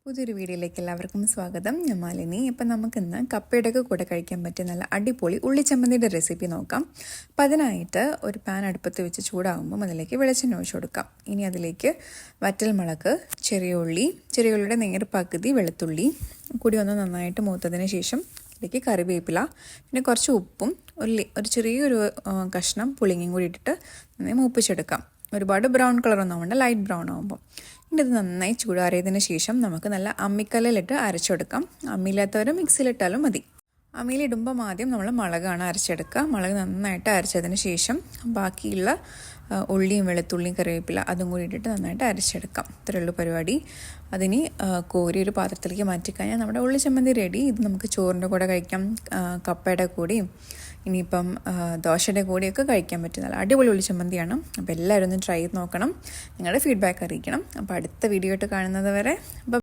പുതിയൊരു വീഡിയോയിലേക്ക് എല്ലാവർക്കും സ്വാഗതം. ഞാൻ മാലിനി. ഇപ്പം നമുക്കിന്ന് കപ്പയുടെയൊക്കെ കൂടെ കഴിക്കാൻ പറ്റിയ നല്ല അടിപൊളി ഉള്ളിച്ചമ്മന്തിയുടെ റെസിപ്പി നോക്കാം. അപ്പം അതിനായിട്ട് ഒരു പാൻ അടുപ്പത്ത് വെച്ച് ചൂടാകുമ്പം അതിലേക്ക് വെളിച്ചെണ്ണ ഒഴിച്ച് കൊടുക്കാം. ഇനി അതിലേക്ക് വറ്റൽമുളക്, ചെറിയ ഉള്ളിയുടെ നേർ പകുതി വെളുത്തുള്ളി കൂടി ഒന്ന് നന്നായിട്ട് മൂത്തതിന് ശേഷം അതിലേക്ക് കറിവേപ്പില, പിന്നെ കുറച്ച് ഉപ്പും ഒരു ചെറിയൊരു കഷ്ണം പുളിങ്ങയും കൂടി ഇട്ടിട്ട് നന്നായി മൂപ്പിച്ചെടുക്കാം. ഒരുപാട് ബ്രൗൺ കളറൊന്നും ആവണ്ട, ലൈറ്റ് ബ്രൗൺ ആകുമ്പോൾ. ഇനി ഇത് നന്നായി ചൂടാറിയതിന് ശേഷം നമുക്ക് നല്ല അമ്മിക്കല്ലിലിട്ട് അരച്ചെടുക്കാം. അമ്മിയില്ലാത്തവർ മിക്സിയിലിട്ടാലും മതി. അമ്മിയിലിടുമ്പം ആദ്യം നമ്മൾ മുളകാണ് അരച്ചെടുക്കുക. മുളക് നന്നായിട്ട് അരച്ചതിന് ശേഷം ബാക്കിയുള്ള ഉള്ളിയും വെളുത്തുള്ളിയും കറിവേപ്പില അതും കൂടി ഇട്ടിട്ട് നന്നായിട്ട് അരച്ചെടുക്കാം. ഇത്രയുള്ളൂ പരിപാടി. അതിന് കോരി ഒരു പാത്രത്തിലേക്ക് മാറ്റിക്കഴിഞ്ഞാൽ നമ്മുടെ ഉള്ളി ചമ്മന്തി റെഡി. ഇത് നമുക്ക് ചോറിൻ്റെ കൂടെ കഴിക്കാം, കപ്പയുടെ കൂടെയും ഇനിയിപ്പം ദോശയുടെ കൂടെയൊക്കെ കഴിക്കാൻ പറ്റുന്ന അടിപൊളി ഉള്ളിച്ചമ്മന്തിയാണ്. അപ്പോൾ എല്ലാവരും ഒന്ന് ട്രൈ ചെയ്ത് നോക്കണം. നിങ്ങളുടെ ഫീഡ്ബാക്ക് അറിയിക്കണം. അപ്പോൾ അടുത്ത വീഡിയോ ആയിട്ട് കാണുന്നത് വരെ